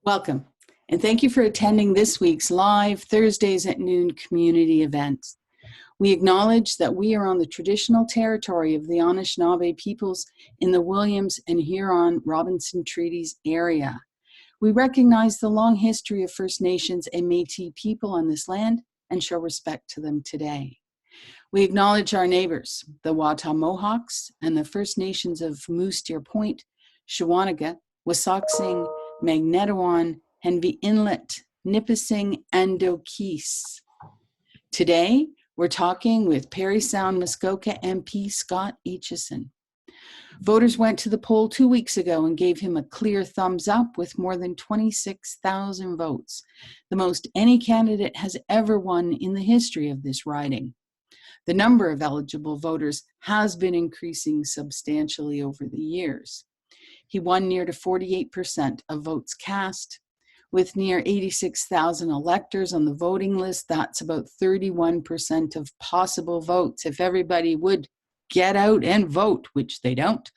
Welcome, and thank you for attending this week's live Thursdays at noon community event. We acknowledge that we are on the traditional territory of the Anishinaabe peoples in the Williams and Huron-Robinson Treaties area. We recognize the long history of First Nations and Métis people on this land and show respect to them today. We acknowledge our neighbors, the Wata Mohawks and the First Nations of Moose Deer Point, Shawanaga, Wasauksing, Magnetawan, Henvey Inlet, Nipissing, and Doquis. Today, we're talking with Parry Sound-Muskoka MP Scott Aitchison. Voters went to the poll 2 weeks ago and gave him a clear thumbs up with more than 26,000 votes, the most any candidate has ever won in the history of this riding. The number of eligible voters has been increasing substantially over the years. He won near to 48% of votes cast. With near 86,000 electors on the voting list, that's about 31% of possible votes. If everybody would get out and vote, which they don't.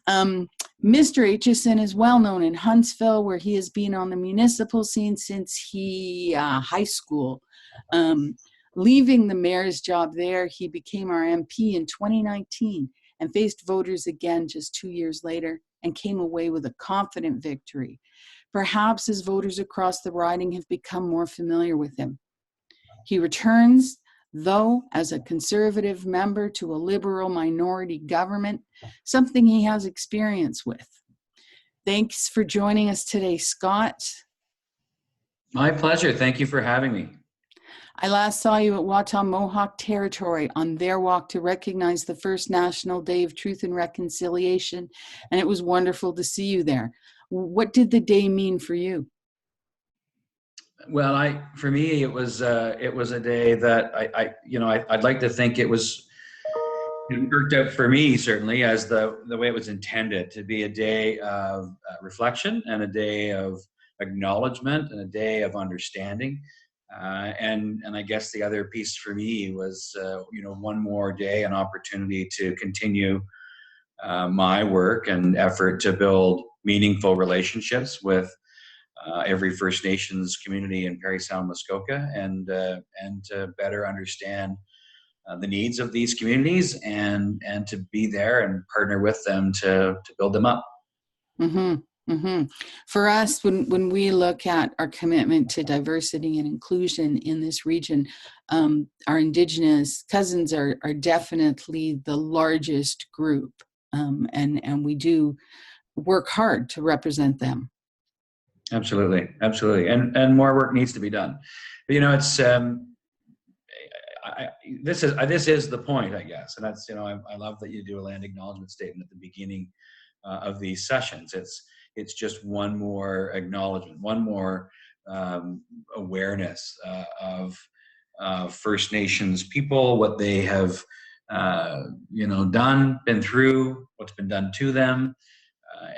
Mr. Aitchison is well known in Huntsville, where he has been on the municipal scene since high school. Leaving the mayor's job there, he became our MP in 2019 and faced voters again just 2 years later and came away with a confident victory. Perhaps as voters across the riding have become more familiar with him. He returns, though, as a conservative member to a liberal minority government, something he has experience with. Thanks for joining us today, Scott. My pleasure. Thank you for having me. I last saw you at Wata Mohawk Territory on their walk to recognize the first National Day of Truth and Reconciliation, and it was wonderful to see you there. What did the day mean for you? Well, for me, it was a day that I'd like to think it worked out for me, certainly, as the way it was intended to be a day of reflection and a day of acknowledgement and a day of understanding. And I guess the other piece for me was, one more day, an opportunity to continue my work and effort to build meaningful relationships with every First Nations community in Parry Sound-Muskoka, and to better understand the needs of these communities and to be there and partner with them to build them up. Mm-hmm. Mm-hmm. For us, when we look at our commitment to diversity and inclusion in this region, our Indigenous cousins are definitely the largest group, and we do work hard to represent them. Absolutely, and more work needs to be done. But it's this is the point, I guess, and that's I love that you do a land acknowledgement statement at the beginning of these sessions. It's just one more acknowledgement, one more awareness of First Nations people, what they have been through, what's been done to them,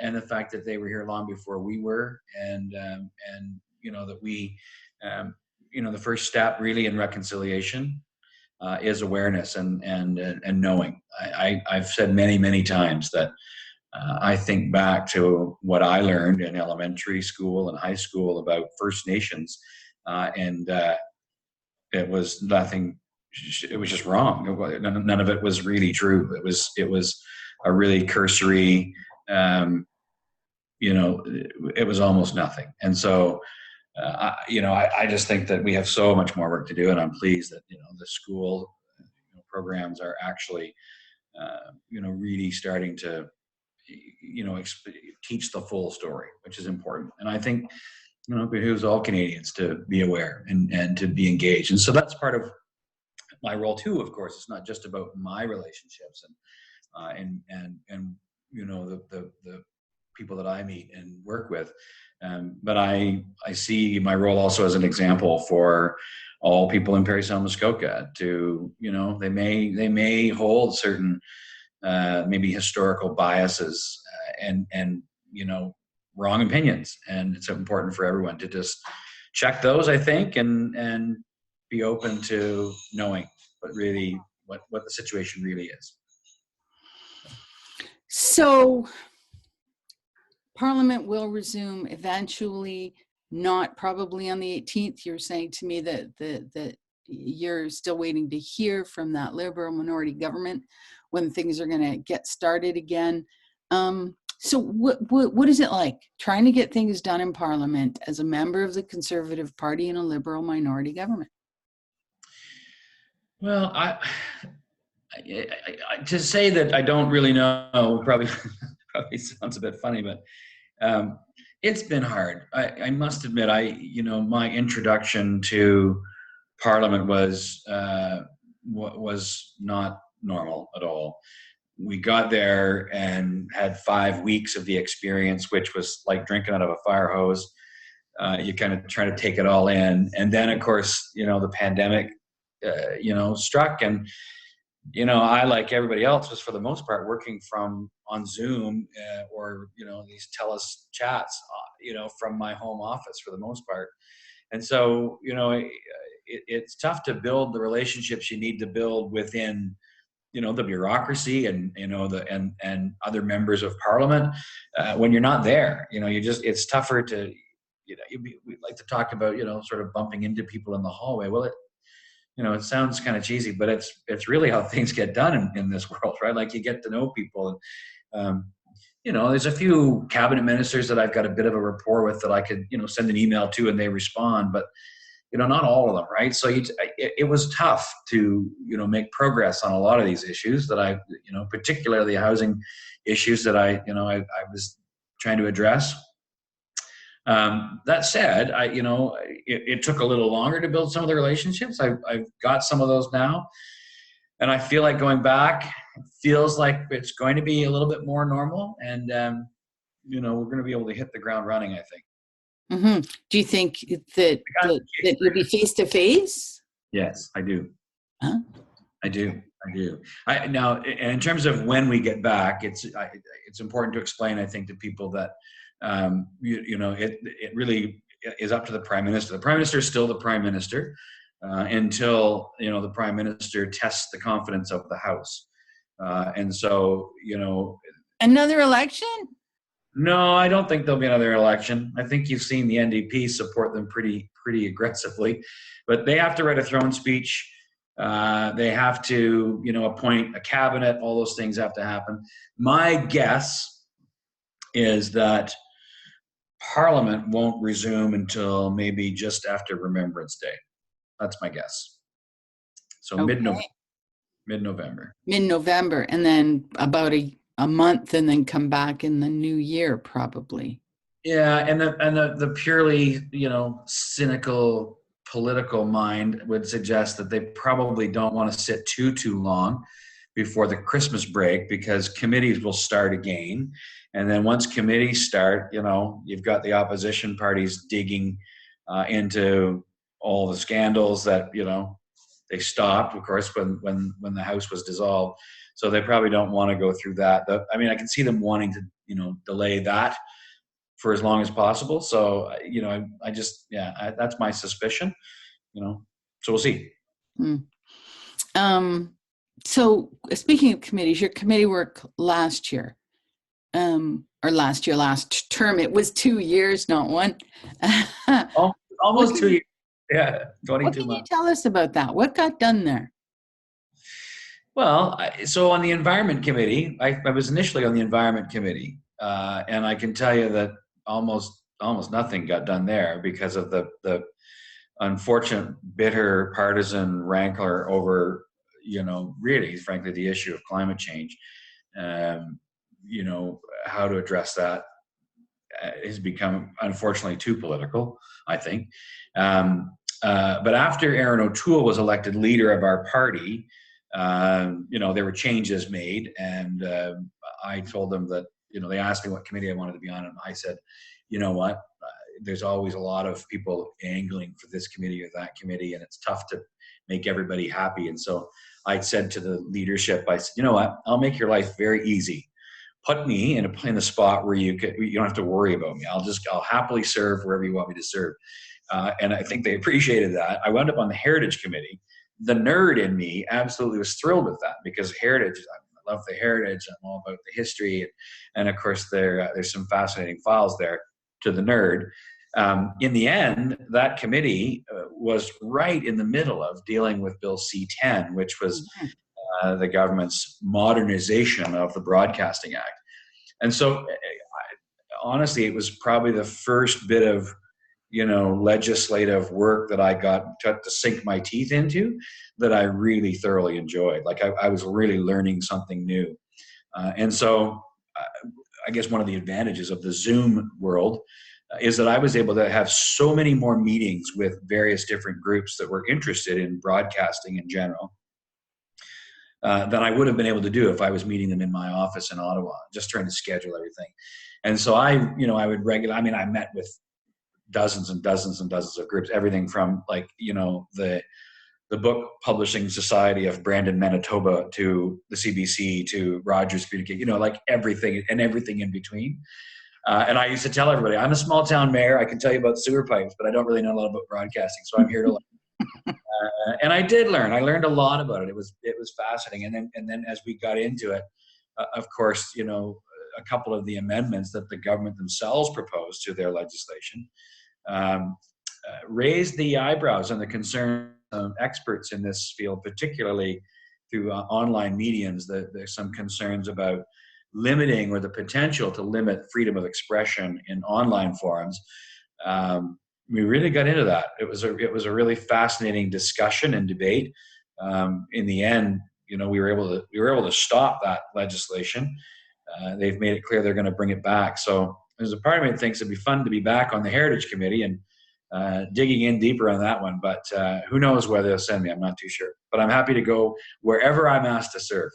and the fact that they were here long before we were, and that we the first step really in reconciliation is awareness and knowing. I've said many times that I think back to what I learned in elementary school and high school about First Nations, and it was nothing. It was just wrong. None of it was really true. It was a really cursory. It was almost nothing. And so, I just think that we have so much more work to do, and I'm pleased that the school programs are actually really starting to teach the full story, which is important. And I think it behooves all Canadians to be aware and to be engaged. And so that's part of my role too. Of course, it's not just about my relationships and the people that I meet and work with, but I see my role also as an example for all people in Parry Sound-Muskoka to they may hold certain maybe historical biases and wrong opinions, and it's important for everyone to just check those, I think, and be open to knowing what the situation really is. So Parliament will resume eventually, not probably on the 18th. You're saying to me that you're still waiting to hear from that Liberal minority government when things are going to get started again. So what is it like trying to get things done in Parliament as a member of the Conservative Party in a Liberal minority government? Well, to say that I don't really know probably probably sounds a bit funny, but it's been hard. I must admit, my introduction to Parliament was not normal at all. We got there and had 5 weeks of the experience, which was like drinking out of a fire hose. You kind of try to take it all in, and then of course, the pandemic, struck, and I, like everybody else, was for the most part working from on Zoom, or these telus chats, from my home office for the most part. And so it's tough to build the relationships you need to build within the bureaucracy and and other members of Parliament when you're not there. It's tougher to we like to talk about sort of bumping into people in the hallway. Well, it sounds kind of cheesy, but it's really how things get done in this world, right? Like, you get to know people. um, there's a few cabinet ministers that I've got a bit of a rapport with that I could send an email to and they respond, but not all of them, right? So it was tough to make progress on a lot of these issues that I particularly housing issues that I was trying to address. That said, it took a little longer to build some of the relationships. I've got some of those now, and I feel like going back feels like it's going to be a little bit more normal, and we're going to be able to hit the ground running, I think. Mm-hmm. Do you think that you'll be face to face? Yes, I do. Huh? I do. Now, in terms of when we get back, it's important to explain, I think, to people that it really is up to the Prime Minister. The Prime Minister is still the Prime Minister until the Prime Minister tests the confidence of the House, and so Another election? No, I don't think there'll be another election. I think you've seen the NDP support them pretty aggressively, but they have to write a throne speech. They have to, appoint a cabinet. All those things have to happen. My guess is that Parliament won't resume until maybe just after Remembrance Day. That's my guess. So Okay. mid-November. Mid-November, and then about a month, and then come back in the new year, probably. Yeah, and the purely cynical political mind would suggest that they probably don't want to sit too long before the Christmas break, because committees will start again, and then once committees start, you've got the opposition parties digging into all the scandals that they stopped, of course, when the House was dissolved. So they probably don't want to go through that. I mean, I can see them wanting to delay that for as long as possible. So that's my suspicion. So we'll see. So speaking of committees, your committee work last year, last term, it was 2 years, not one. Almost 2 years. Yeah, 22 months. What can you tell us about that? What got done there? Well, so on the Environment Committee, I was initially on the Environment Committee, and I can tell you that almost nothing got done there because of the unfortunate, bitter, partisan rancor over, really, frankly, the issue of climate change. How to address that has become, unfortunately, too political, I think. But after Aaron O'Toole was elected leader of our party, there were changes made, and I told them that, they asked me what committee I wanted to be on, and I said, you know what, there's always a lot of people angling for this committee or that committee, and it's tough to make everybody happy. And so I said to the leadership, I said, you know what, I'll make your life very easy. Put me in a spot where you don't have to worry about me. I'll happily serve wherever you want me to serve. And I think they appreciated that. I wound up on the Heritage Committee. The nerd in me absolutely was thrilled with that, because Heritage, love the heritage. I'm all about the history. And of course, there's some fascinating files there to the nerd. In the end, that committee was right in the middle of dealing with Bill C-10, which was the government's modernization of the Broadcasting Act. And so, honestly, it was probably the first bit of, legislative work that I got to sink my teeth into that I really thoroughly enjoyed. Like I was really learning something new. And so I guess one of the advantages of the Zoom world is that I was able to have so many more meetings with various different groups that were interested in broadcasting in general than I would have been able to do if I was meeting them in my office in Ottawa, just trying to schedule everything. And so I would I met with dozens and dozens and dozens of groups, everything from the Book Publishing Society of Brandon, Manitoba, to the CBC, to Rogers Communication, like everything and everything in between. And I used to tell everybody, I'm a small town mayor. I can tell you about sewer pipes, but I don't really know a lot about broadcasting. So I'm here to learn. And I did learn. I learned a lot about it. It was fascinating. And then as we got into it, of course, a couple of the amendments that the government themselves proposed to their legislation raised the eyebrows and the concern of experts in this field, particularly through online mediums. There's some concerns about limiting or the potential to limit freedom of expression in online forums. We really got into that. It was a really fascinating discussion and debate. In the end, we were able to stop that legislation. They've made it clear they're going to bring it back. So there's a part of me that thinks it'd be fun to be back on the Heritage Committee and digging in deeper on that one. But who knows where they'll send me? I'm not too sure. But I'm happy to go wherever I'm asked to serve.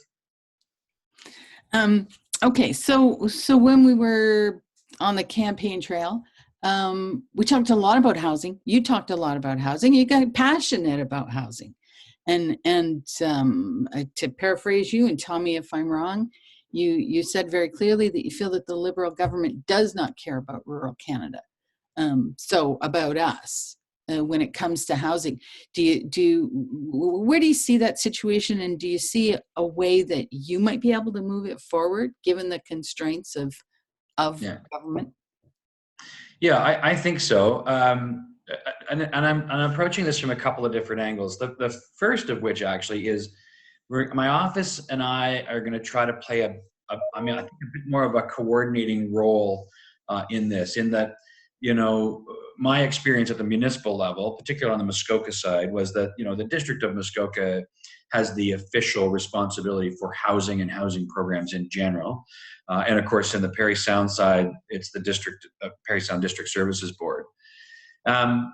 Okay, so when we were on the campaign trail, we talked a lot about housing. You talked a lot about housing. You got passionate about housing, and to paraphrase you and tell me if I'm wrong, you said very clearly that you feel that the Liberal government does not care about rural Canada. So about us when it comes to housing, where do you see that situation, and do you see a way that you might be able to move it forward given the constraints of government? Yeah, I think so. And I'm approaching this from a couple of different angles. The first of which actually is my office and I are going to try to play I think a bit more of a coordinating role in this, in that, my experience at the municipal level, particularly on the Muskoka side, was that, the District of Muskoka has the official responsibility for housing and housing programs in general. And of course, in the Parry Sound side, it's the Parry Sound District Services Board. But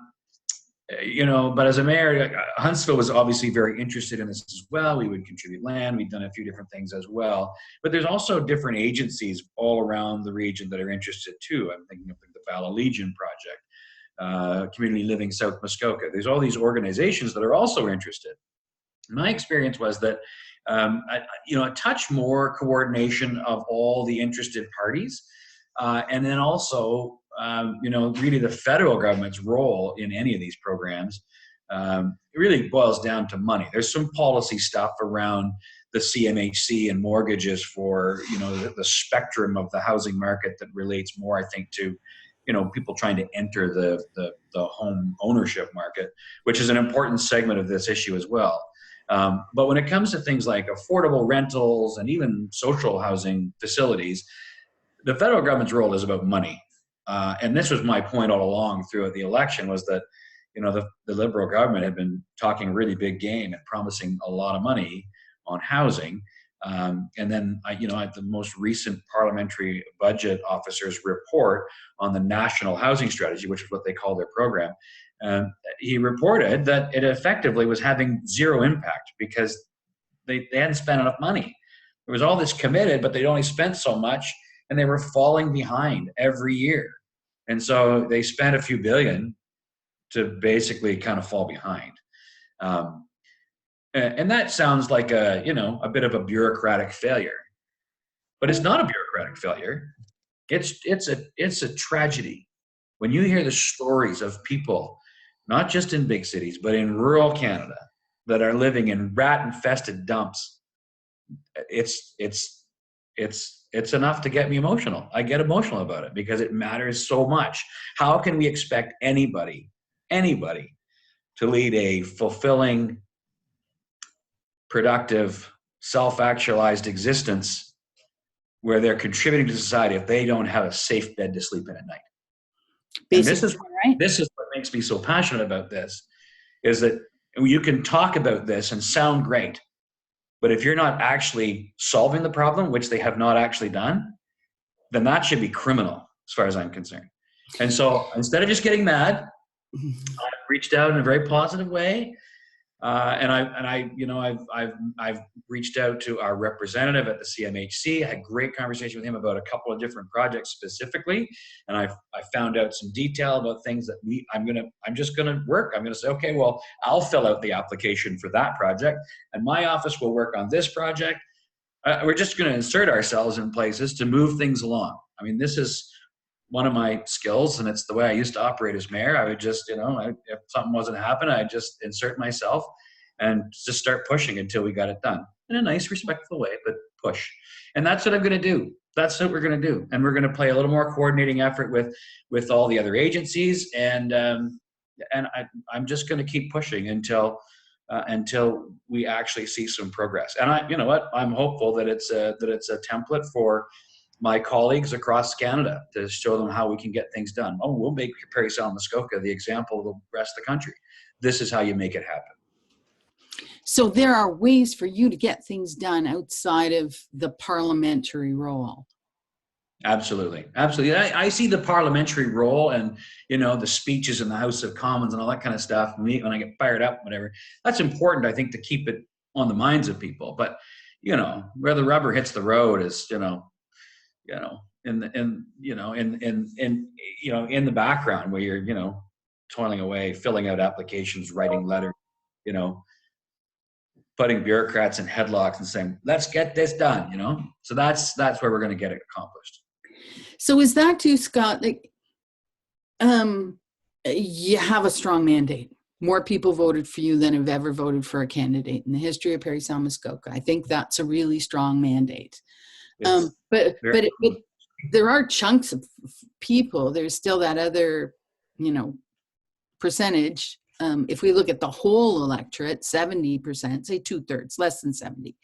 as a mayor, Huntsville was obviously very interested in this as well. We would contribute land. We've done a few different things as well. But there's also different agencies all around the region that are interested too. I'm thinking of the Bala Legion Project, Community Living South Muskoka. There's all these organizations that are also interested. My experience was that, a touch more coordination of all the interested parties, and then also, really the federal government's role in any of these programs, it really boils down to money. There's some policy stuff around the CMHC and mortgages for, the spectrum of the housing market that relates more, I think, to, people trying to enter the home ownership market, which is an important segment of this issue as well. But when it comes to things like affordable rentals and even social housing facilities, the federal government's role is about money. And this was my point all along throughout the election, was that, the Liberal government had been talking a really big game and promising a lot of money on housing. And then, at the most recent parliamentary budget officer's report on the national housing strategy, which is what they call their program, he reported that it effectively was having zero impact because they hadn't spent enough money. There was all this committed, but they'd only spent so much, and they were falling behind every year. And so they spent a few billion to basically kind of fall behind. And that sounds like a bit of a bureaucratic failure, but it's not a bureaucratic failure. It's a tragedy. When you hear the stories of people, not just in big cities, but in rural Canada, that are living in rat-infested dumps, it's enough to get me emotional. I get emotional about it because it matters so much. How can we expect anybody to lead a fulfilling, productive, self-actualized existence where they're contributing to society if they don't have a safe bed to sleep in at night? And Basically, right? this is what makes me so passionate about this, is that you can talk about this and sound great, but if you're not actually solving the problem, which they have not actually done, then that should be criminal as far as I'm concerned. And so instead of just getting mad, I've reached out in a very positive way. I've reached out to our representative at the CMHC. I had a great conversation with him about a couple of different projects specifically, and I found out some detail about things that I'm just gonna work. I'm gonna say, okay, well, I'll fill out the application for that project, and my office will work on this project. We're just gonna insert ourselves in places to move things along. I mean, this is one of my skills, and it's the way I used to operate as mayor. I would just, if something wasn't happening, I'd just insert myself and just start pushing until we got it done in a nice, respectful way, but push. And that's what I'm going to do. That's what we're going to do. And we're going to play a little more coordinating effort with all the other agencies. And I'm just going to keep pushing until we actually see some progress. And you know what? I'm hopeful that it's a template for my colleagues across Canada to show them how we can get things done. Oh, we'll make Parry Sound-Muskoka the example of the rest of the country. This is how you make it happen. So there are ways for you to get things done outside of the parliamentary role. Absolutely. Absolutely. I see the parliamentary role and, the speeches in the House of Commons and all that kind of stuff. When I get fired up, whatever, that's important, I think, to keep it on the minds of people. But, where the rubber hits the road is, in the background where you're, toiling away, filling out applications, writing letters, putting bureaucrats in headlocks and saying, let's get this done, So that's where we're going to get it accomplished. So is that too, Scott, like, you have a strong mandate. More people voted for you than have ever voted for a candidate in the history of Parry Sound-Muskoka. I think that's a really strong mandate. But there are chunks of people. There's still that other, percentage. If we look at the whole electorate, 70%, say 2/3, less than 70,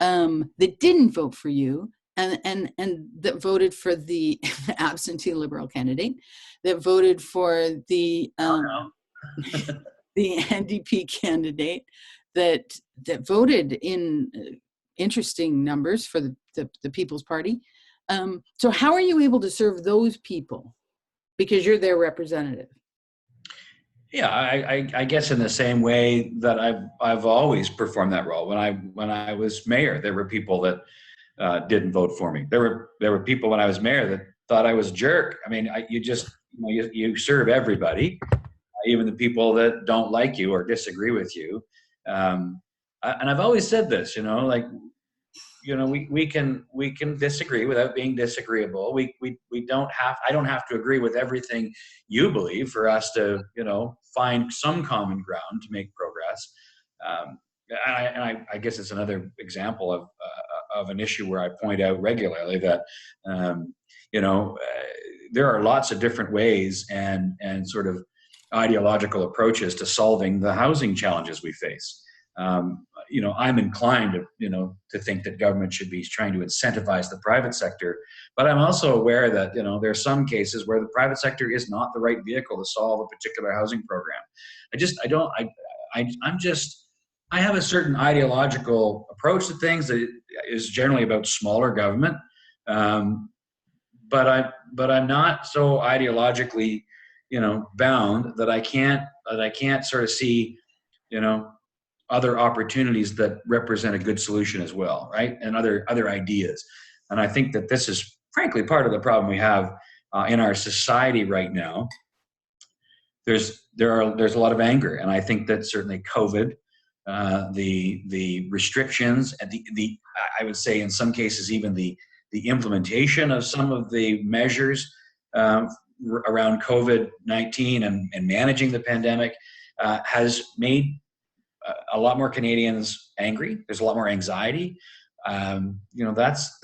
that didn't vote for you, and that voted for the absentee Liberal candidate, that voted for the the NDP candidate, that voted in interesting numbers for the People's Party. So how are you able to serve those people? Because you're their representative. Yeah, I guess in the same way that I've always performed that role. When I was mayor, there were people that didn't vote for me. There were people when I was mayor that thought I was a jerk. I mean, you serve everybody, even the people that don't like you or disagree with you. And I've always said this, we can disagree without being disagreeable. I don't have to agree with everything you believe for us to, find some common ground to make progress. I guess it's another example of an issue where I point out regularly that, there are lots of different ways and sort of ideological approaches to solving the housing challenges we face. I'm inclined to think that government should be trying to incentivize the private sector, but I'm also aware that, there are some cases where the private sector is not the right vehicle to solve a particular housing program. I have a certain ideological approach to things that is generally about smaller government. But I'm not so ideologically, bound that I can't sort of see, other opportunities that represent a good solution as well, right? And other ideas. And I think that this is frankly part of the problem we have in our society right now. There's a lot of anger, and I think that certainly COVID, the restrictions, and I would say in some cases even the implementation of some of the measures around COVID-19 and managing the pandemic has made a lot more Canadians angry. There's a lot more anxiety. that's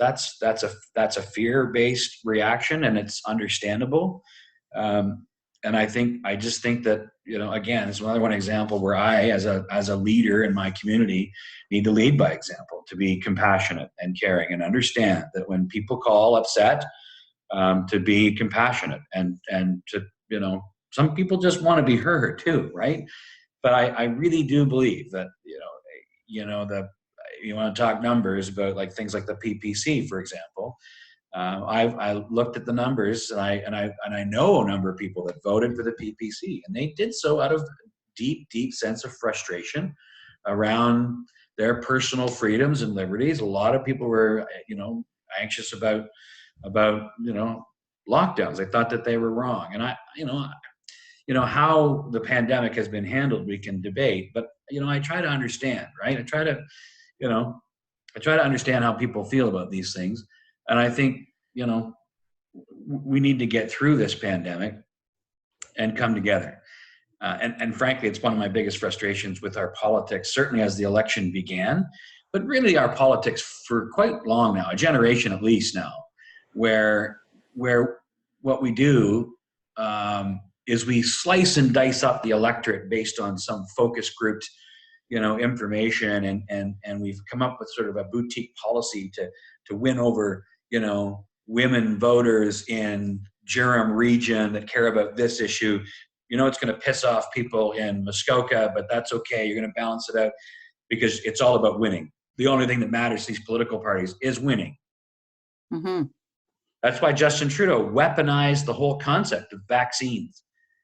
a fear-based reaction, and it's understandable. And I just think that, again, it's another one example where I, as a leader in my community, need to lead by example, to be compassionate and caring, and understand that when people call upset, to be compassionate, and to, some people just want to be heard too, right? But I really do believe that, you want to talk numbers about like things like the PPC, for example. I looked at the numbers, and I know a number of people that voted for the PPC, and they did so out of deep sense of frustration around their personal freedoms and liberties. A lot of people were, anxious about lockdowns. They thought that they were wrong, and how the pandemic has been handled, we can debate, but I try to understand, right? I try to understand how people feel about these things. And I think, we need to get through this pandemic and come together. And frankly, it's one of my biggest frustrations with our politics, certainly as the election began, but really our politics for quite long now, a generation at least now, where what we do is we slice and dice up the electorate based on some focus grouped information, and we've come up with sort of a boutique policy to win over women voters in Durham region that care about this issue. It's going to piss off people in Muskoka, but that's okay. You're going to balance it out because it's all about winning. The only thing that matters to these political parties is winning. Mm-hmm. That's why Justin Trudeau weaponized the whole concept of vaccines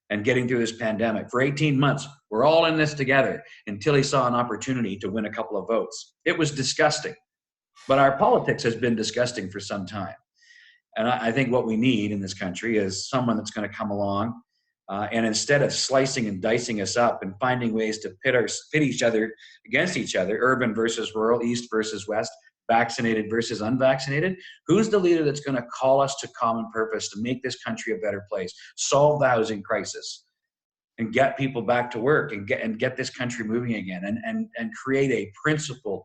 and getting through this pandemic. For 18 months, we're all in this together, until he saw an opportunity to win a couple of votes. It was disgusting. But our politics has been disgusting for some time. And I think what we need in this country is someone that's going to come along and instead of slicing and dicing us up and finding ways to pit each other against each other, urban versus rural, east versus west, vaccinated versus unvaccinated, who's the leader that's going to call us to common purpose to make this country a better place, solve the housing crisis, and get people back to work, and get this country moving again, and create a principled,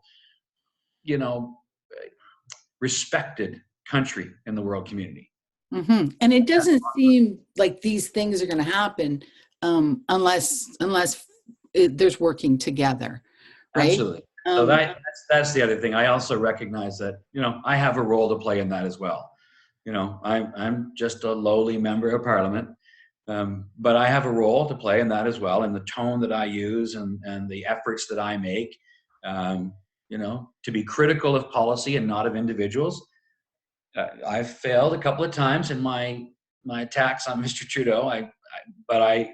respected country in the world community. Mm-hmm. And it doesn't seem like these things are going to happen unless there's working together, right? Absolutely. So that's the other thing. I also recognize that I have a role to play in that as well. I'm just a lowly member of Parliament, but I have a role to play in that as well, and the tone that I use and the efforts that I make, to be critical of policy and not of individuals. I've failed a couple of times in my attacks on Mr. Trudeau. But I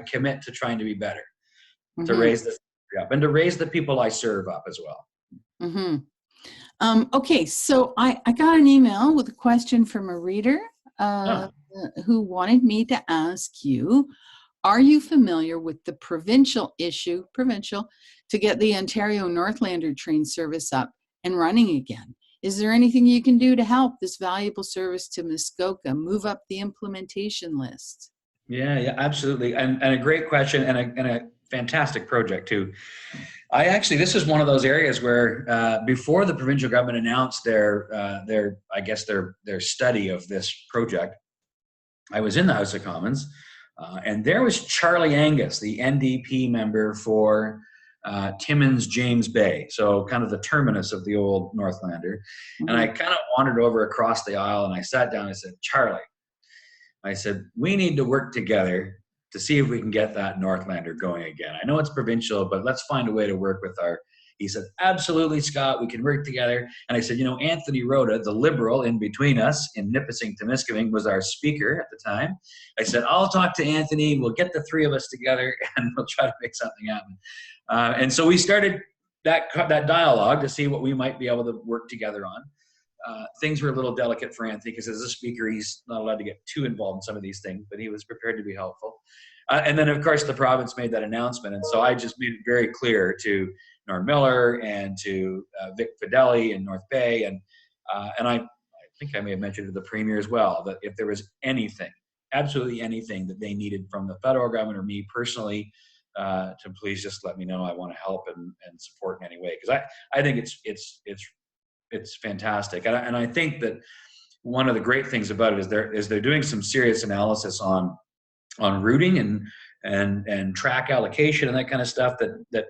commit to trying to be better, to raise this up, and to raise the people I serve up as well. Mm-hmm. Okay, so I got an email with a question from a reader who wanted me to ask you, are you familiar with the provincial to get the Ontario Northlander train service up and running again? Is there anything you can do to help this valuable service to Muskoka move up the implementation list? Yeah, absolutely. And a great question, and a fantastic project too. This is one of those areas where before the provincial government announced their study of this project, I was in the House of Commons, and there was Charlie Angus, the NDP member for Timmins James Bay, so kind of the terminus of the old Northlander. Mm-hmm. And I kind of wandered over across the aisle, and I sat down and I said, Charlie, we need to work together to see if we can get that Northlander going again. I know it's provincial, but let's find a way to work with he said, absolutely, Scott, we can work together. And I said, Anthony Rhoda, the Liberal in between us in Nipissing-Temiskaming, was our speaker at the time. I said, I'll talk to Anthony, we'll get the three of us together, and we'll try to make something happen. And so we started that dialogue to see what we might be able to work together on. Things were a little delicate for Anthony because as a speaker, he's not allowed to get too involved in some of these things, but he was prepared to be helpful. And then, of course, the province made that announcement. And so I just made it very clear to Norm Miller and to Vic Fideli in North Bay. And I think I may have mentioned to the Premier as well, that if there was anything, absolutely anything that they needed from the federal government or me personally to please just let me know. I want to help and support in any way, because I think it's fantastic, and I think that one of the great things about it is they're doing some serious analysis on routing and track allocation and that kind of stuff that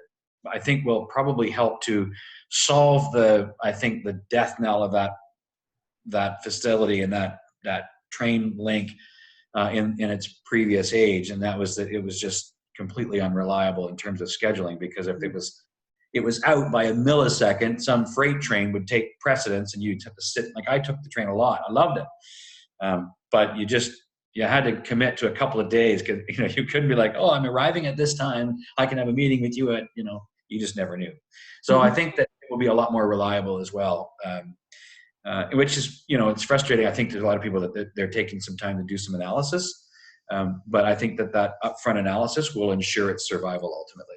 I think will probably help to solve the death knell of that facility and that train link in its previous age, and that was that it was just completely unreliable in terms of scheduling, because if it was out by a millisecond, some freight train would take precedence and you'd have to sit. Like, I took the train a lot. I loved it. But you had to commit to a couple of days, because, you couldn't be like, oh, I'm arriving at this time, I can have a meeting with you at, you just never knew. So I think that it will be a lot more reliable as well. Which is, it's frustrating. I think there's a lot of people that they're taking some time to do some analysis. But I think that upfront analysis will ensure its survival ultimately.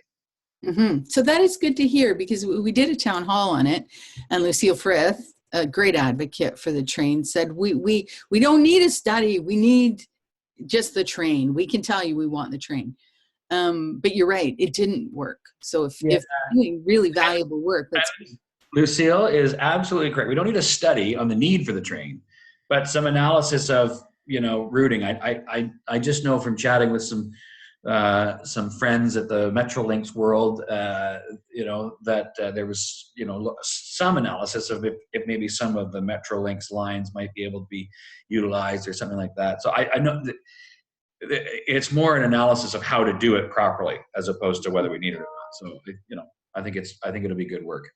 So that is good to hear, because we did a town hall on it, and Lucille Frith, a great advocate for the train, said we don't need a study, we need just the train. We can tell you we want the train. But you're right, it didn't work. So if you're doing really valuable work, Lucille is absolutely correct. We don't need a study on the need for the train, but some analysis of routing. I just know from chatting with some friends at the Metrolinx world, that there was, some analysis of if maybe some of the Metrolinx lines might be able to be utilized or something like that. So I know that it's more an analysis of how to do it properly as opposed to whether we need it or not. So, I think it'll be good work.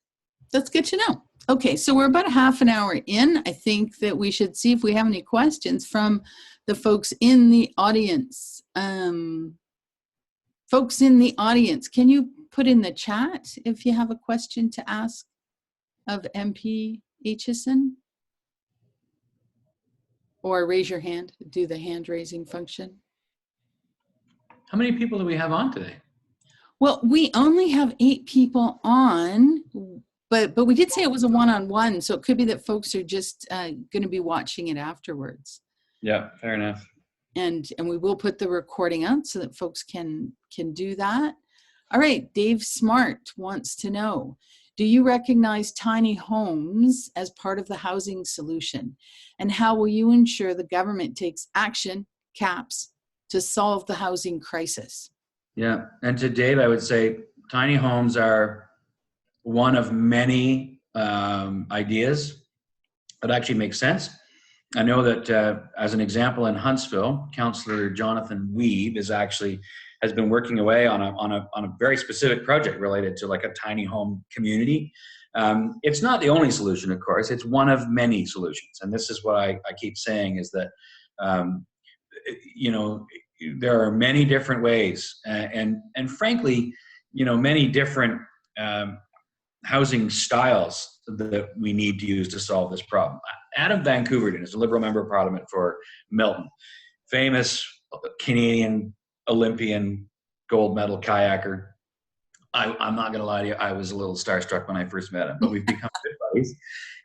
That's good to know. Okay, so we're about a half an hour in. I think that we should see if we have any questions from the folks in the audience. Folks in the audience, can you put in the chat if you have a question to ask of MP Aitchison? Or raise your hand, do the hand raising function. How many people do we have on today? Well, we only have 8 people on, but we did say it was a one-on-one, so it could be that folks are just going to be watching it afterwards. Yeah, fair enough. And we will put the recording out so that folks can do that. All right, Dave Smart wants to know, do you recognize tiny homes as part of the housing solution? And how will you ensure the government takes action, caps, to solve the housing crisis? Yeah, and to Dave, I would say tiny homes are one of many ideas that actually make sense. I know that as an example, in Huntsville, Councillor Jonathan Weeb has been working away on a very specific project related to like a tiny home community. It's not the only solution, of course. It's one of many solutions, and this is what I keep saying is that there are many different ways, and frankly, many different housing styles that we need to use to solve this problem. Adam Van Couverden is a Liberal Member of Parliament for Milton, famous Canadian Olympian gold medal kayaker. I'm not going to lie to you, I was a little starstruck when I first met him, but we've become good buddies.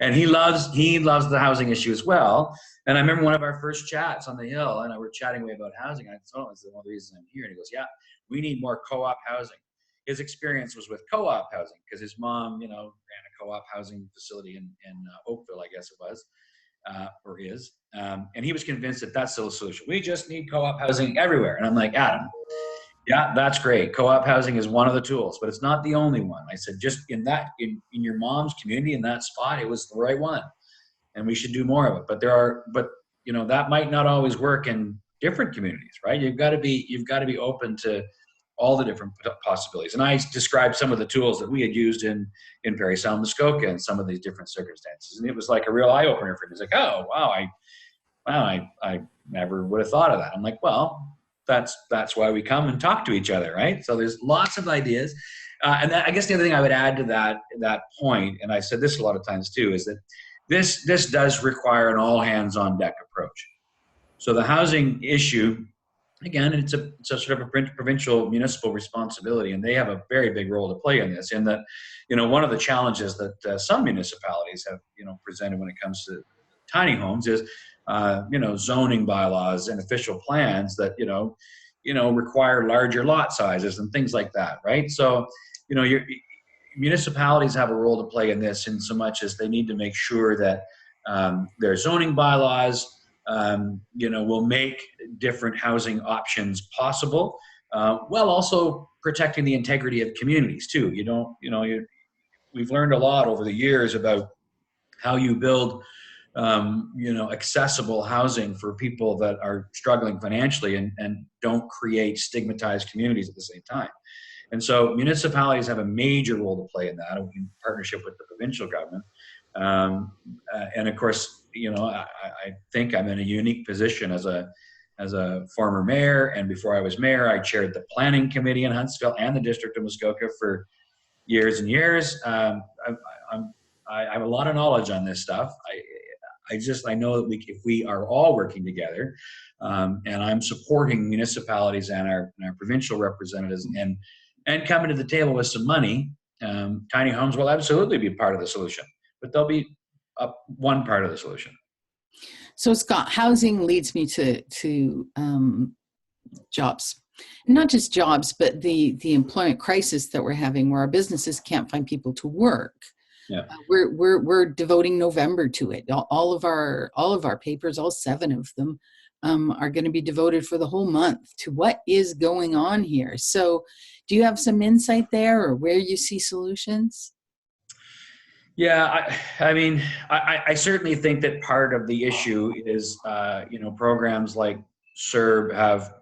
And he loves the housing issue as well. And I remember one of our first chats on the Hill, and I were chatting away about housing. I told him, it's one of the reasons I'm here. And he goes, yeah, we need more co-op housing. His experience was with co-op housing because his mom, ran a co-op housing facility in Oakville, I guess it was, or is. And he was convinced that that's still a solution. We just need co-op housing everywhere. And I'm like, Adam, yeah, that's great. Co-op housing is one of the tools, but it's not the only one. I said, just in your mom's community, in that spot, it was the right one. And we should do more of it. But that might not always work in different communities, right? You've got to be open to all the different possibilities. And I described some of the tools that we had used in Parry Sound-Muskoka in some of these different circumstances. And it was like a real eye-opener for me. It's like, oh, wow, I never would have thought of that. I'm like, well, that's why we come and talk to each other, right? So there's lots of ideas. And I guess the other thing I would add to that point, and I said this a lot of times too, is that this does require an all-hands-on-deck approach. So the housing issue, again, it's a sort of a provincial municipal responsibility, and they have a very big role to play in this. In that, one of the challenges that some municipalities have, presented when it comes to tiny homes is, zoning bylaws and official plans that, require larger lot sizes and things like that, right? So, your municipalities have a role to play in this, in so much as they need to make sure that their zoning bylaws, will make different housing options possible, while also protecting the integrity of communities too. We've learned a lot over the years about how you build accessible housing for people that are struggling financially, and don't create stigmatized communities at the same time. And so municipalities have a major role to play in that, in partnership with the provincial government. And of course, I think I'm in a unique position as a former mayor. And before I was mayor, I chaired the planning committee in Huntsville and the District of Muskoka for years and years. I have a lot of knowledge on this stuff. I know that if we are all working together, and I'm supporting municipalities and our provincial representatives, and coming to the table with some money, tiny homes will absolutely be part of the solution, but they'll be one part of the solution. So, Scott, housing leads me to jobs. Not just jobs, but the employment crisis that we're having, where our businesses can't find people to work. Yeah. We're devoting November to it. All of our papers, all 7 of them, are going to be devoted for the whole month to what is going on here. So, do you have some insight there, or where you see solutions? Yeah, I certainly think that part of the issue is, programs like CERB have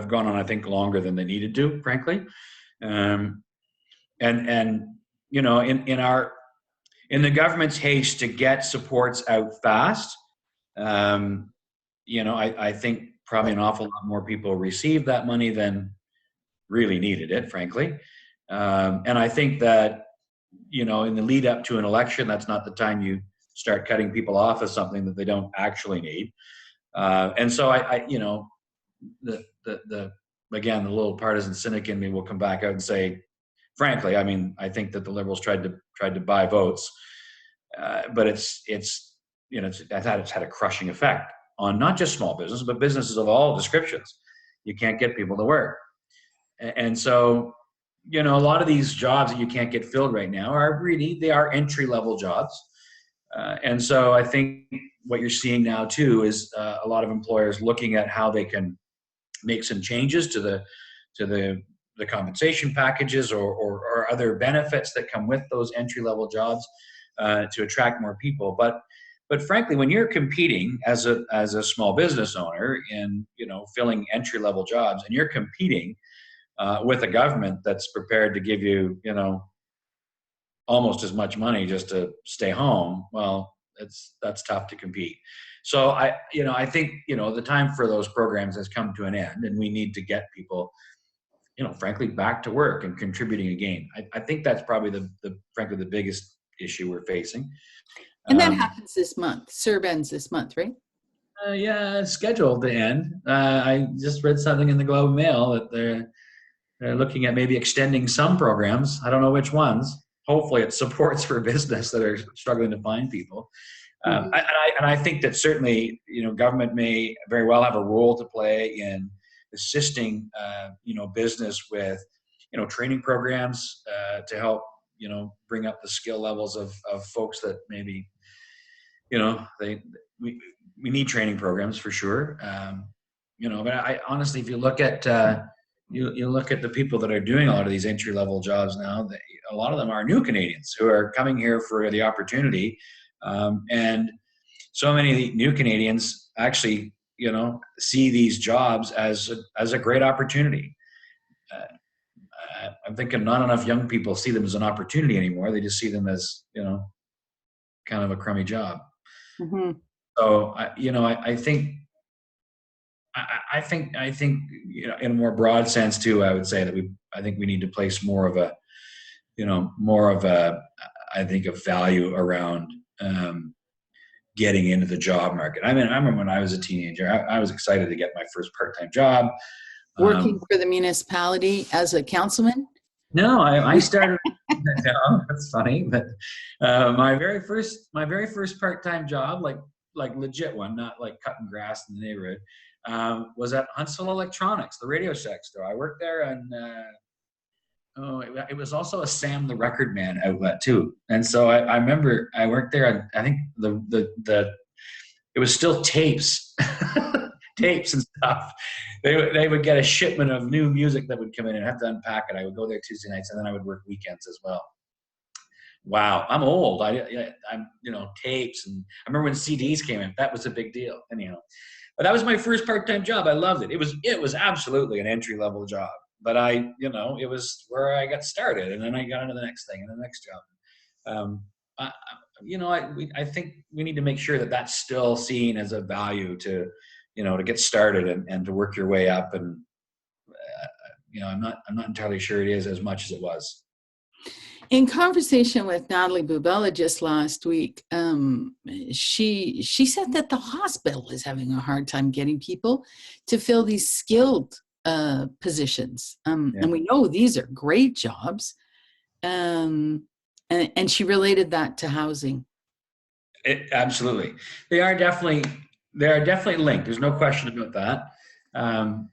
gone on, I think, longer than they needed to, frankly. And in the government's haste to get supports out fast, I think probably an awful lot more people received that money than really needed it, frankly. And I think that, in the lead up to an election, that's not the time you start cutting people off of something that they don't actually need. And so again, the little partisan cynic in me will come back out and say, frankly, I think that the Liberals tried to buy votes, but I thought it's had a crushing effect on not just small business, but businesses of all descriptions. You can't get people to work. And so, a lot of these jobs that you can't get filled right now they are entry-level jobs. And so I think what you're seeing now too is a lot of employers looking at how they can make some changes to the compensation packages or other benefits that come with those entry-level jobs to attract more people. But frankly, when you're competing as a small business owner in filling entry-level jobs, and you're competing with a government that's prepared to give you almost as much money just to stay home, well, that's tough to compete. So I think the time for those programs has come to an end, and we need to get people frankly back to work and contributing again. I think that's probably frankly the biggest issue we're facing. And that happens this month. CERB ends this month, right? Yeah, it's scheduled to end. I just read something in the Globe and Mail that they're looking at maybe extending some programs. I don't know which ones. Hopefully it's supports for business that are struggling to find people. Mm-hmm. I think that certainly, government may very well have a role to play in assisting, business with, training programs to help, bring up the skill levels of folks that maybe, we need training programs for sure. But I honestly, if you look at you look at the people that are doing a lot of these entry-level jobs now, a lot of them are new Canadians who are coming here for the opportunity. And so many of the new Canadians actually, see these jobs as a great opportunity. I'm thinking not enough young people see them as an opportunity anymore. They just see them as, kind of a crummy job. Mm-hmm. So, I think, in a more broad sense too, I would say that I think we need to place more of a value around getting into the job market. I remember when I was a teenager, I was excited to get my first part-time job. Working for the municipality as a councilman? No, I started. No, that's funny. But my very first part-time job, like legit one, not like cutting grass in the neighborhood, was at Huntsville Electronics, the Radio Shack store. I worked there, and it was also a Sam the Record Man outlet too. And so I remember I worked there. And I think it was still tapes, tapes and stuff. They would get a shipment of new music that would come in and have to unpack it. I would go there Tuesday nights, and then I would work weekends as well. Wow, I'm old. I'm tapes, and I remember when CDs came in. That was a big deal. Anyhow, but that was my first part-time job. I loved it. It was absolutely an entry-level job, but it was where I got started, and then I got into the next thing and the next job. I think we need to make sure that that's still seen as a value to get started and to work your way up. And I'm not entirely sure it is as much as it was. In conversation with Natalie Bubella just last week, she said that the hospital is having a hard time getting people to fill these skilled positions. And we know these are great jobs. And she related that to housing. Absolutely. They are definitely linked. There's no question about that. And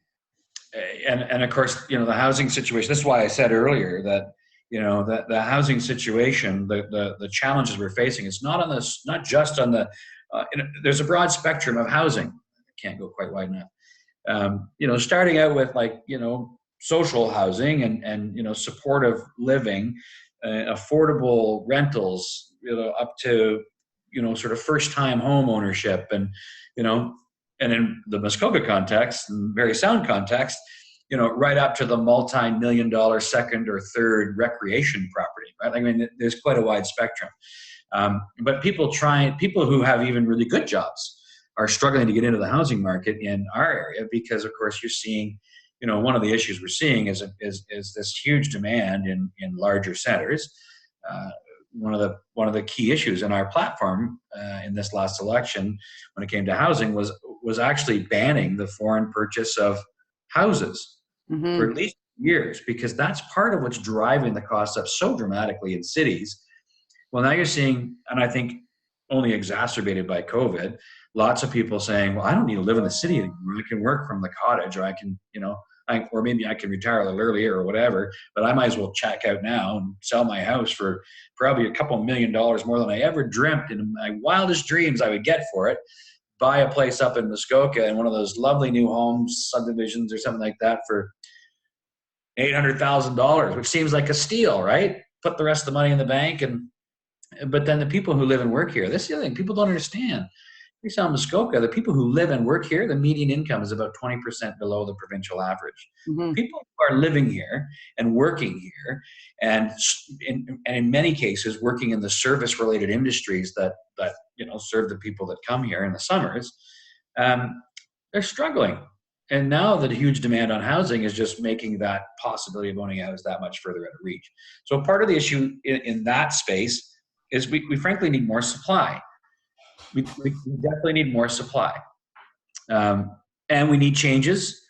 of course, the housing situation, this is why I said earlier that, that the housing situation, the challenges we're facing, it's not just on the, there's a broad spectrum of housing. I can't go quite wide enough. Starting out with social housing and supportive living, affordable rentals, up to, sort of first time home ownership, and in the Muskoka context and Parry Sound context, right up to the multi-million-dollar second or third recreation property, right? I mean, there's quite a wide spectrum. But people who have even really good jobs are struggling to get into the housing market in our area because, of course, you're seeing, one of the issues we're seeing is this huge demand in larger centers. One of the key issues in our platform in this last election, when it came to housing, was actually banning the foreign purchase of houses for at least years, because that's part of what's driving the costs up so dramatically in cities. Well, now you're seeing, and I think only exacerbated by COVID, lots of people saying, well, I don't need to live in the city anymore. I can work from the cottage, or I can, or maybe I can retire a little earlier or whatever, but I might as well check out now and sell my house for probably a couple $1 million more than I ever dreamt in my wildest dreams I would get for it. Buy a place up in Muskoka in one of those lovely new homes, subdivisions or something like that for $800,000, which seems like a steal, right? Put the rest of the money in the bank. But then the people who live and work here, this is the other thing people don't understand. Parry Sound-Muskoka, the people who live and work here, the median income is about 20% below the provincial average. People who are living here and working here, and in many cases working in the service-related industries that serve the people that come here in the summers, they're struggling. And now the huge demand on housing is just making that possibility of owning a house that much further out of reach. So part of the issue in that space is we frankly need more supply. We definitely need more supply. And we need changes,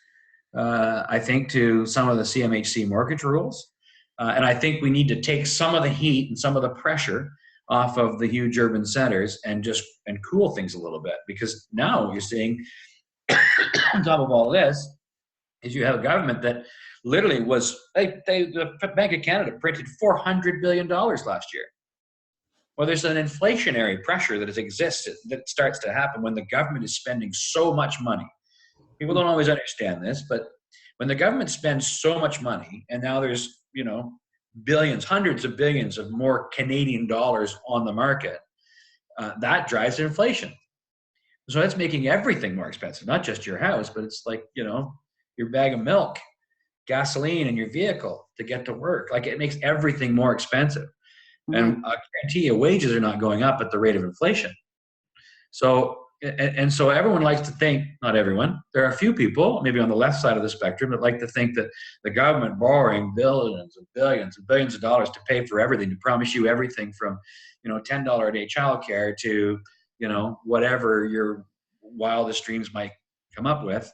I think, to some of the CMHC mortgage rules. And I think we need to take some of the heat and some of the pressure off of the huge urban centers and cool things a little bit. Because now what you're seeing on top of all this is you have a government that literally the Bank of Canada printed $400 billion last year. Well, there's an inflationary pressure that that starts to happen when the government is spending so much money. People don't always understand this, but when the government spends so much money, and now there's, billions, hundreds of billions of more Canadian dollars on the market, that drives inflation. So that's making everything more expensive, not just your house, but it's like, your bag of milk, gasoline, and your vehicle to get to work. Like, it makes everything more expensive. And I guarantee you, wages are not going up at the rate of inflation. So everyone likes to think, not everyone, there are a few people, maybe on the left side of the spectrum, that like to think that the government borrowing billions and billions of dollars to pay for everything, to promise you everything from, $10 a day childcare to, whatever your wildest dreams might come up with,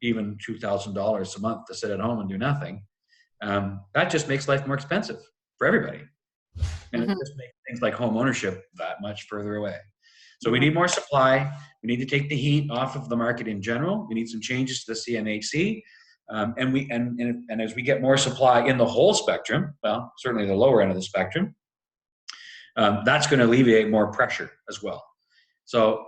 even $2,000 a month to sit at home and do nothing. That just makes life more expensive for everybody. And it just makes things like home ownership that much further away. So we need more supply. We need to take the heat off of the market in general. We need some changes to the CMHC. And as we get more supply in the whole spectrum, well, certainly the lower end of the spectrum, that's going to alleviate more pressure as well. So,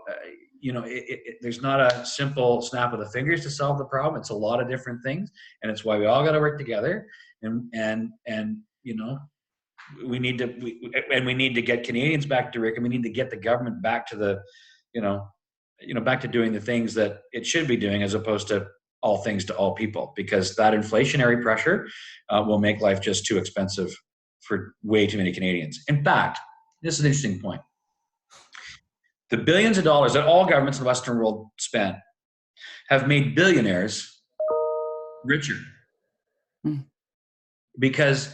there's not a simple snap of the fingers to solve the problem. It's a lot of different things, and it's why we all got to work together. And we need to get Canadians back to work, and we need to get the government back to the, back to doing the things that it should be doing, as opposed to all things to all people, because that inflationary pressure will make life just too expensive for way too many Canadians. In fact, this is an interesting point. The billions of dollars that all governments in the Western world spent have made billionaires richer. Because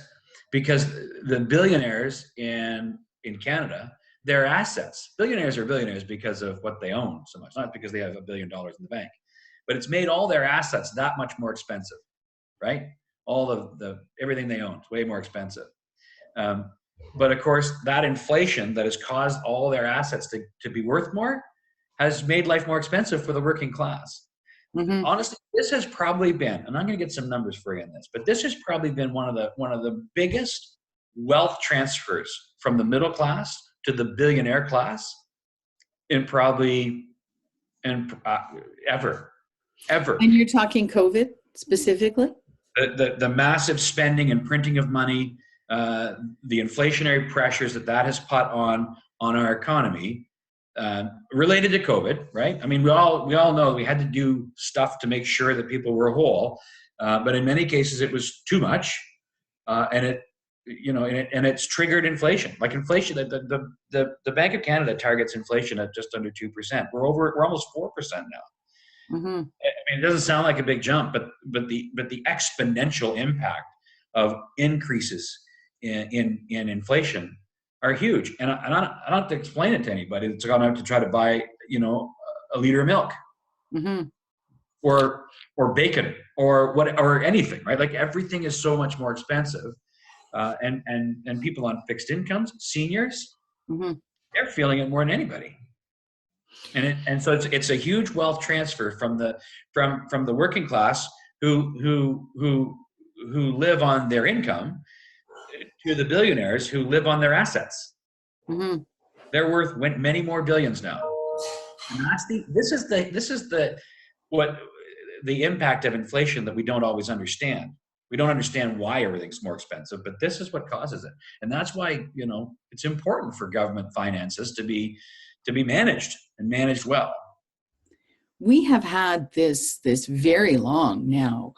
the billionaires in Canada, their assets, billionaires are billionaires because of what they own so much, not because they have $1 billion in the bank, but it's made all their assets that much more expensive, right? All of everything they own is way more expensive. But of course, that inflation that has caused all their assets to be worth more has made life more expensive for the working class. Mm-hmm. Honestly, this has probably been, and I'm going to get some numbers for you on this, but this has probably been one of the biggest wealth transfers from the middle class to the billionaire class ever. And you're talking COVID specifically? The massive spending and printing of money, the inflationary pressures that has put on our economy, related to COVID, right? I mean, we all know we had to do stuff to make sure that people were whole, but in many cases it was too much, and it's triggered inflation. Like inflation, the Bank of Canada targets inflation at just under 2%. We're almost 4% now. Mm-hmm. I mean, it doesn't sound like a big jump, but the exponential impact of increases in inflation are huge. And I don't have to explain it to anybody that's gone out to try to buy, a liter of milk, mm-hmm. or bacon or anything, right? Like everything is so much more expensive. And people on fixed incomes, seniors, mm-hmm. they're feeling it more than anybody. And so it's a huge wealth transfer from the working class who live on their income to the billionaires who live on their assets. Mm-hmm. They're worth many more billions now. And this is the impact of inflation that we don't always understand. We don't understand why everything's more expensive, but this is what causes it. And that's why, it's important for government finances to be managed and managed well. We have had this very long now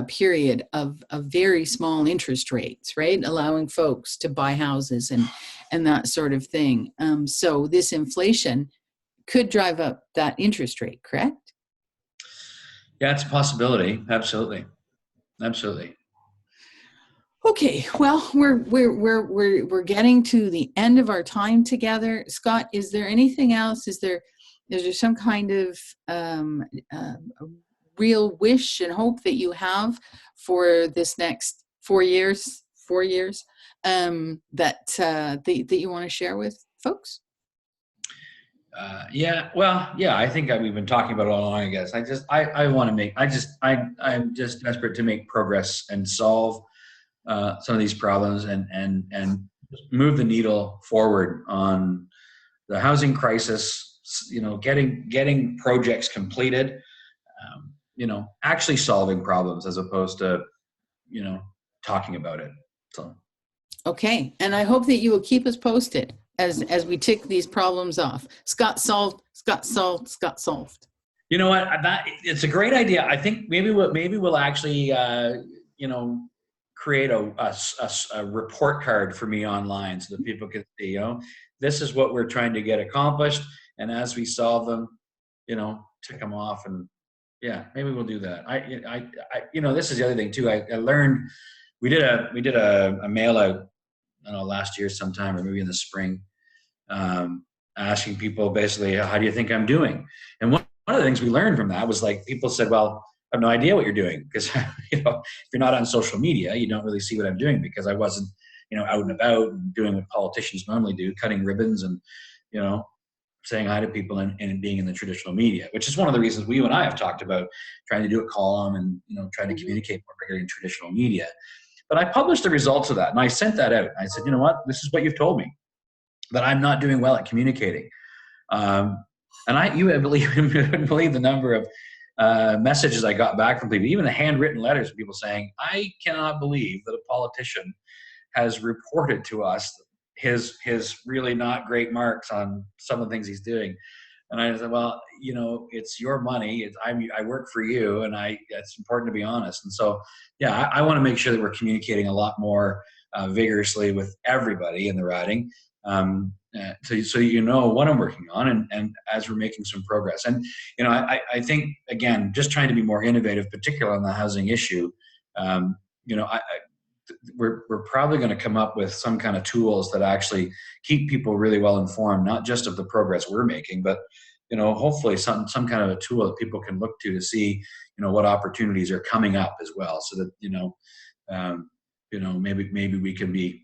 period of very small interest rates, right? Allowing folks to buy houses and that sort of thing. So this inflation could drive up that interest rate, correct? Yeah, it's a possibility. Absolutely. Okay, well, we're getting to the end of our time together. Scott, is there anything else? Is there some kind of real wish and hope that you have for this next 4 years that you want to share with folks? I think we've been talking about it all along, I guess. I'm just desperate to make progress and solve some of these problems and move the needle forward on the housing crisis, getting projects completed, actually solving problems as opposed to, talking about it. So. Okay. And I hope that you will keep us posted as we tick these problems off. Scott solved. You know what? It's a great idea. I think maybe we'll actually, create a report card for me online so that people can see, this is what we're trying to get accomplished. And as we solve them, tick them off. And yeah, maybe we'll do that. This is the other thing too. I learned, we did a mail out, I don't know, last year sometime, or maybe in the spring, asking people basically, how do you think I'm doing? And one of the things we learned from that was, like, people said, well, I have no idea what you're doing, because if you're not on social media, you don't really see what I'm doing, because I wasn't out and about and doing what politicians normally do, cutting ribbons and saying hi to people and being in the traditional media, which is one of the reasons you and I have talked about trying to do a column and, trying to communicate more regularly in traditional media. But I published the results of that, and I sent that out. I said, you know what, this is what you've told me, that I'm not doing well at communicating. And you wouldn't believe the number of messages I got back from people, even the handwritten letters of people saying, I cannot believe that a politician has reported to us his really not great marks on some of the things he's doing. And I said, well, it's your money. I work for you, and it's important to be honest. And so, yeah, I want to make sure that we're communicating a lot more vigorously with everybody in the riding, so what I'm working on, and as we're making some progress. And I think, again, just trying to be more innovative, particularly on the housing issue. We're probably going to come up with some kind of tools that actually keep people really well informed, not just of the progress we're making, but hopefully some kind of a tool that people can look to see what opportunities are coming up as well, so that maybe we can be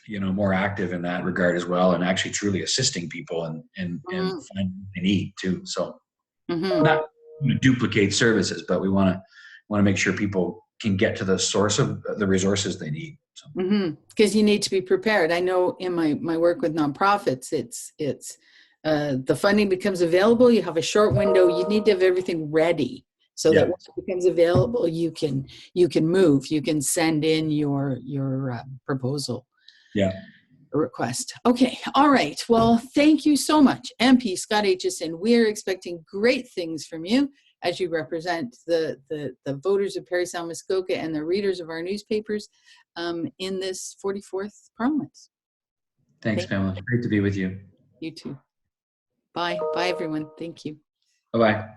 more active in that regard as well, and actually truly assisting people and finding what they need too. So not duplicate services, but we want to make sure people can get to the source of the resources they need. Because you need to be prepared. I know in my work with nonprofits, it's the funding becomes available. You have a short window. You need to have everything ready so that once it becomes available, you can move. You can send in your proposal. Request. Okay. All right. Well, thank you so much, MP Scott Aitchison. We're expecting great things from you as you represent the voters of Parry Sound-Muskoka and the readers of our newspapers in this 44th Parliament. Thanks, Pamela. Great to be with you. You too. Bye. Bye, everyone. Thank you. Bye-bye.